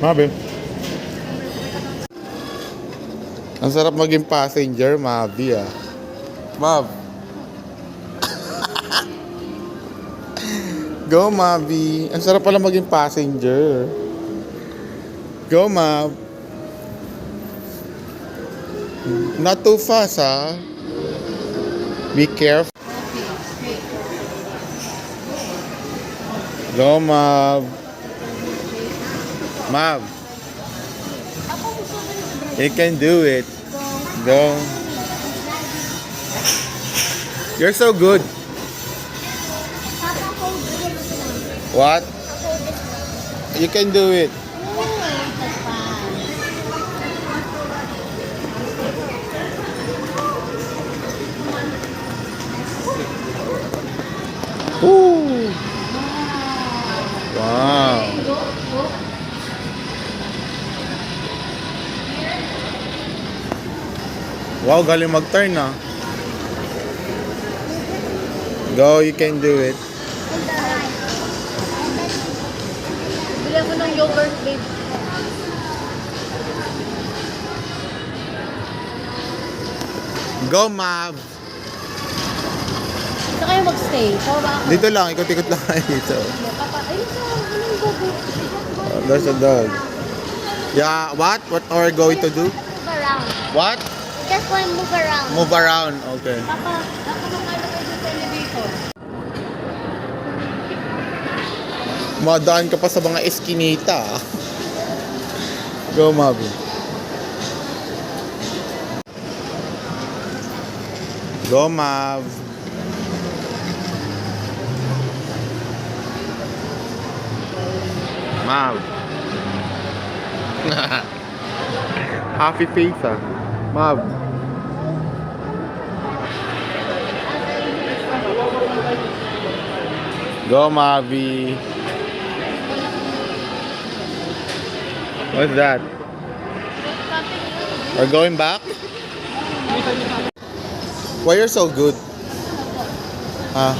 Mabe. Ang sarap maging passenger, Mabi ah. Mab. Go, Mabi. Ang sarap pala maging passenger. Go, Mab. Not too fast, ah. Be careful. Go, Mab. Mab. You can do it. Go. You're so good. What? You can do it. Ooh. Wow. Wow, galing mag-turn na. Go, you can do it. Bili ako ng yogurt, babe. Go, Mab. Saan kayo mag-stay? Saan ba ako? Dito lang, ikot-ikot lang kayo dito. Papa, ayun sa, anong gogo? Oh, there's a dog. Yeah, what? What are we going to do? Move around. What? Just want to move around. Move around. Okay. Papa, ako nang kalakay dito sa elevator. Madaan ka pa sa mga eskinita. Go, Mabi. Go, Mav. Mav. Happy face, ah. Mav. Go, Mavi. What's that? We're going back? Why you're so good? Huh?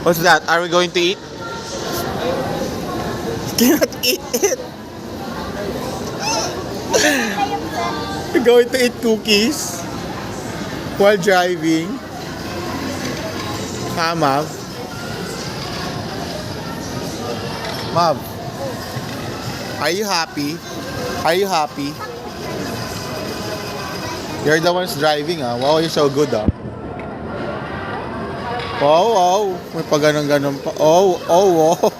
What's that? Are we going to eat? Cannot eat it. We're going to eat cookies while driving. Ha, Mav? Mav, are you happy? Are you happy? You're the ones driving, ah. Wow, you're so good, ah. Wow, wow. May pa ganun-ganun pa. Oh, oh, wow.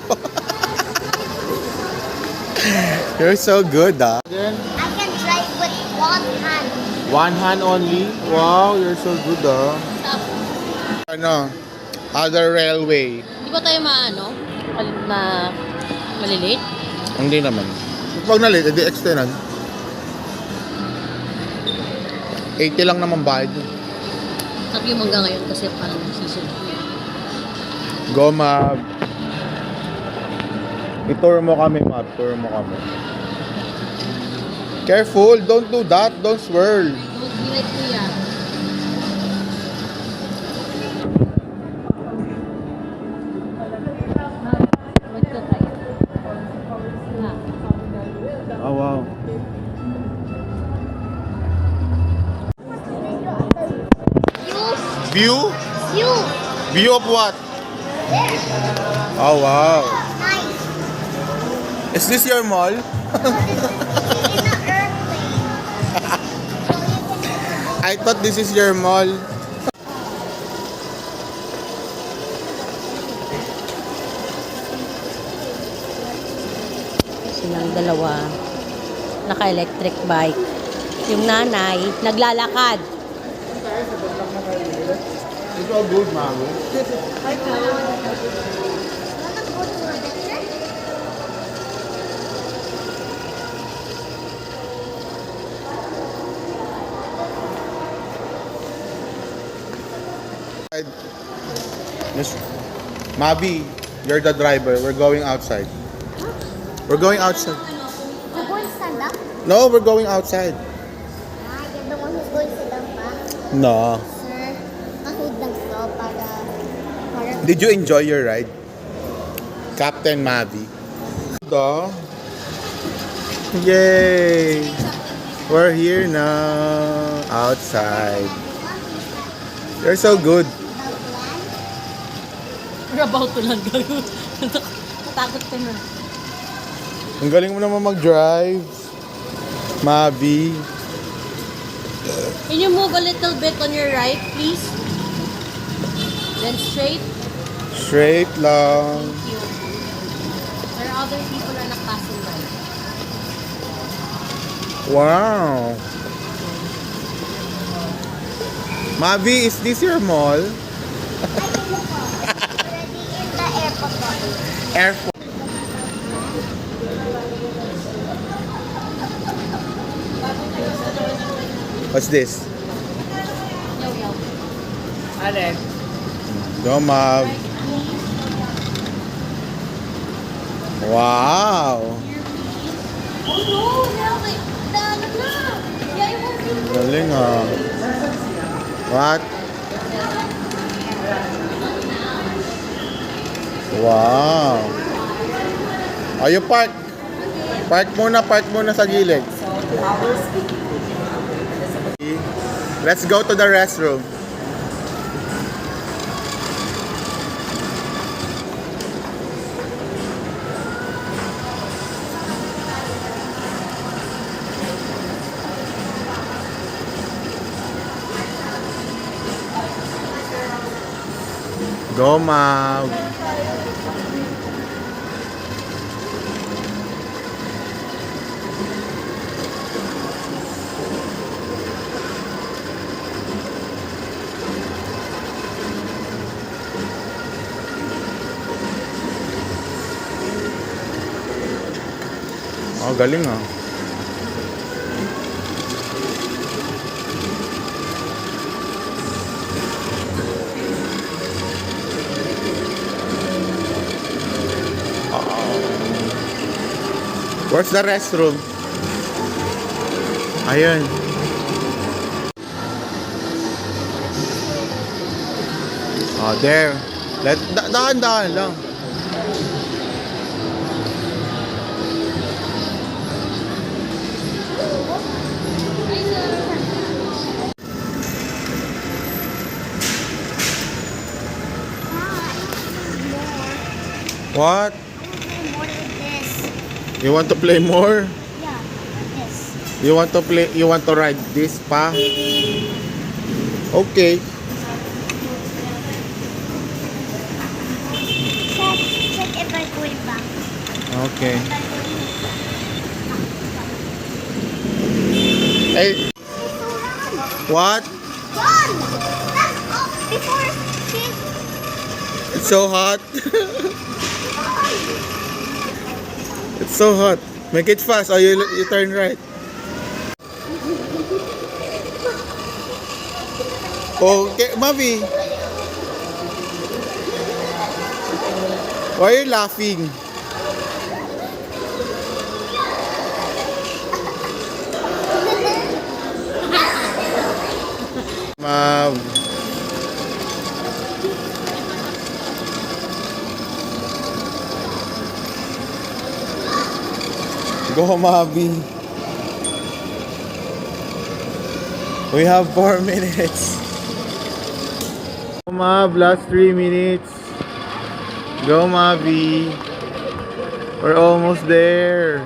You're so good, ah. I can drive with one hand. One hand only? Wow, you're so good, ah. Ano? Other railway. Di ba tayo malilate? Hindi naman. Pag na-late, edi extended. 80 lang naman bayad yun. Sabi yung hanggang ngayon kasi parang season. Go, Mab. I-tour mo kami, Mab. Tour mo kami. Careful, don't do that. Don't swirl. Don't be like kuya. Oh, wow. View? You. View of what? Oh, wow. Nice. Is this your mall? In an airplane. I thought this is your mall. Silang dalawa, naka-electric bike. Yung nanay, naglalakad. It's all good, Mami. Miss Mabi, you're the driver. We're going outside. We're going outside. You're going to stand up? No, we're going outside. You're the one who's going to sit down pa? No. Sir, kahood lang to para... Did you enjoy your ride? Captain Mavi. Yay! We're here now. Outside. You're so good. We're about to land. Natakot ka na. Ang galing mo naman mag-drive. Mavi. Can you move a little bit on your right, please? Then straight. Straight lang. Thank you. There are other people na nakasing right. Wow. Mavi, is this your mall? Already in the airport. Airport. What's this? Ale. Go, Mav. Wow. Oh no, now the ano na. Yeah, you won't be. Galing ah. What? Wow. Ayo park. Park muna sa gilid. Let's go to the restroom. Go, Mav. Oh, galing ah. Where's the restroom? Ayun. Oh, there. Daan lang. What? More than this. You want to play more? Yeah, this. You want to ride this pa? Okay. Check if I'm going back. Okay. Hey, what? Run! That's off before she... It's so hot. It's so hot. Make it fast or you turn right. Okay, Mavi. Why are you laughing? Mav. Go, Mavi. We have 4 minutes. Go, Mav, last 3 minutes. Go, Mavi. We're almost there.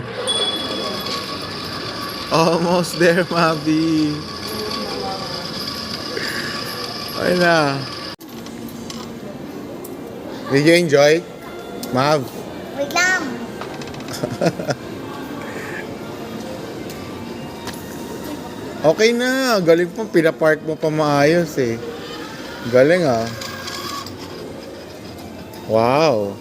Almost there, Mavi. Ayun na. Did you enjoy? Mav? Wait lang. Okay na. Galing pa. Pinapark mo pa maayos eh. Galing ah. Wow.